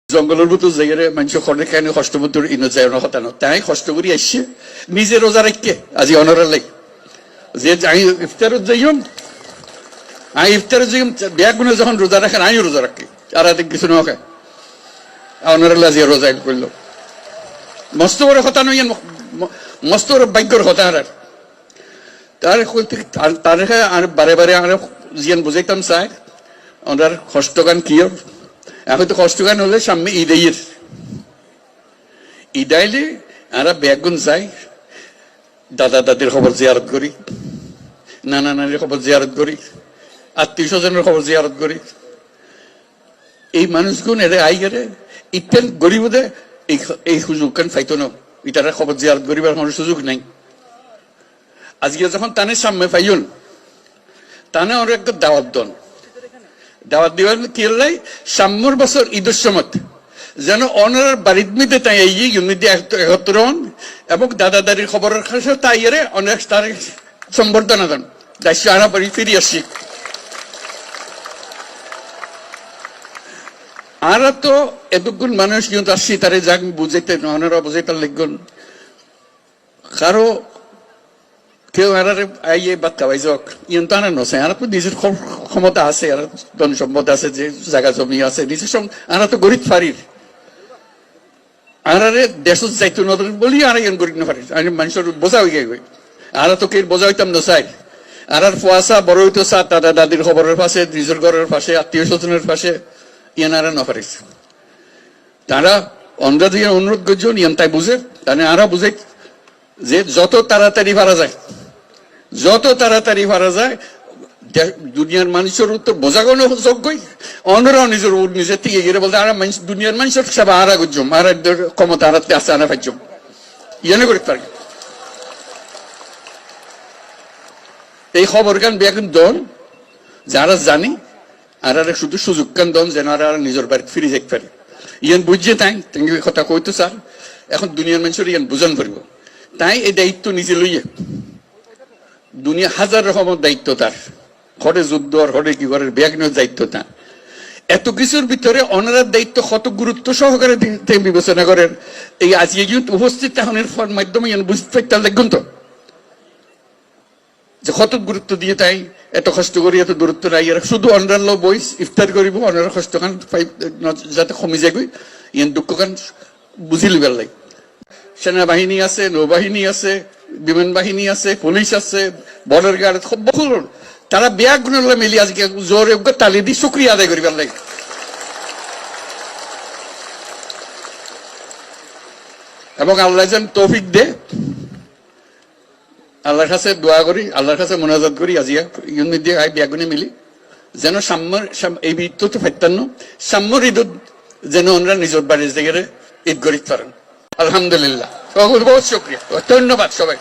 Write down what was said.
জঙ্গলের মতো জায়গায় মানুষ খনে কেন কষ্ট মতো ইনো যায় না হতা না তাই কষ্ট করি আসছে নিজে রোজা রাখকে আজি অনরার লাই যে আমি ইফতারত যাইম আমি ইফতারত যাইম ব্যাগ গুনে যখন রোজা রাখেন আমিও রোজা রাখি আর এত কিছু না খায় অনরাল আজি রোজা করলো মস্ত বড় কথা নই মস্ত বড় ভাগ্যর কথা আর তার আর বারে বারে আর জিয়ান বুঝাইতাম চাই ওনার কষ্টগান কি এখন তো কষ্টগান হলে সামনে ঈদের ঈদ আইলে আমরা ব্যাগুন যাই দাদা দাদির খবর জিয়ারত করি নানা নানির খবর জিয়ারত করি আত্মীয় স্বজনের খবর জিয়ারত করি এই মানুষগুন এর আই গেলে ইতেন গরিবদের এই সুযোগ কান পাইতো না ইটারা খবর জিয়ারত করিবার কোনো সুযোগ নাই আজকে যখন তানে সামনে পাইল তানে ওর একটা দাওয়াত দন দাওয়াত দিবার কি লাই সাম্যর বছর ঈদের সময় যেন অনার বাড়ির মধ্যে তাই এই ইউনিটি একত্র হন এবং দাদা দাদির খবরের কাছে তাই এর অনেক তার সম্বর্ধনা দেন দায়িত্ব আনা বাড়ি ফিরে আসি আর তো এতক্ষণ মানুষ কিন্তু আসছি তারে যাক বুঝাইতে ওনারা বুঝাইতে লিখুন কারো কেউ এরারে আইয়ে বাচ্চা ভাই যাক ইন তো আনা নছে আর তো নিজের ক্ষমতা আছে আর ধন সম্পদ আছে যে জায়গা জমি আছে নিজের আর তো গরিব ফারির আরে দেশ যাইতো না বলি আর ইন গরিব না ফারির আমি মানুষের বোঝা হয়ে গেই আর তো কে বোঝা হইতাম না চাই আর ফুয়াশা বড় হইতো চা দাদা দাদির খবরের পাশে নিজের ঘরের পাশে আত্মীয় স্বজনের পাশে ইয়ান আর না পারিস তারা অন্ধ দিয়ে অনুরোধ করছেন ইয়ান তাই বুঝে তাহলে আরো বুঝে যে যত তাড়াতাড়ি পারা যায় দুনিয়ার মানুষের উত্তর বোঝাগোনো যোগ্যই অন্যরাও নিজের থেকে গিয়ে বলতে আর দুনিয়ার মানুষের সব আরা করছম আর ক্ষমতা আরাতে আছে আনা পাইছম ইয়ানে করে পারি এই খবর গান বেগুন দন যারা জানি আর শুধু সুযোগ কান দন যেন আর নিজের বাড়িতে ফিরে যেতে পারে ইয়ান বুঝছে তাই কথা কইতো স্যার এখন দুনিয়ার মানুষের ইয়ান বুঝান পারব তাই এই দায়িত্ব নিজে লইয়ে দুনিয়া হাজার রকমের দায়িত্ব তার ঘরে যুদ্ধ আর ঘরে কি ঘরের ব্যাগনের দায়িত্ব তার এত কিছুর ভিতরে অনারার দায়িত্ব কত গুরুত্ব সহকারে বিবেচনা করেন এই আজকে কিন্তু উপস্থিত তাহনের মাধ্যমে বুঝতে পারতাম দেখুন তো যে কত গুরুত্ব দিয়ে তাই এত কষ্ট করি এত দূরত্ব নাই এরা শুধু অনার লো বই ইফতার করিব অনার কষ্ট খান যাতে কমে যাবে ইয়ান দুঃখ খান বুঝি লিবার লাগে সেনাবাহিনী আছে নৌবাহিনী আছে বিমান বাহিনী আছে পুলিশ আছে বর্ডার গার্ড বহু তারা ব্যাগ গুণে মিলি আজকে জোরে তালি দিয়ে শুক্রিয়া আদায় করিবার লাগে এবং আল্লাহ যেন তৌফিক দে আল্লাহর কাছে দোয়া করি আল্লাহর কাছে মোনাজাত করি আজিয়া ইউনিট দিয়ে ব্যাগ গুণে মিলি যেন সাম্যর এই ঈদ তো ফাইতান্ন সাম্যর ঈদ যেন ওনারা নিজের বাড়ির জায়গায় ঈদ করিতে পারেন আলহামদুলিল্লাহ বহুত শুক্রিয়া ধন্যবাদ সবাই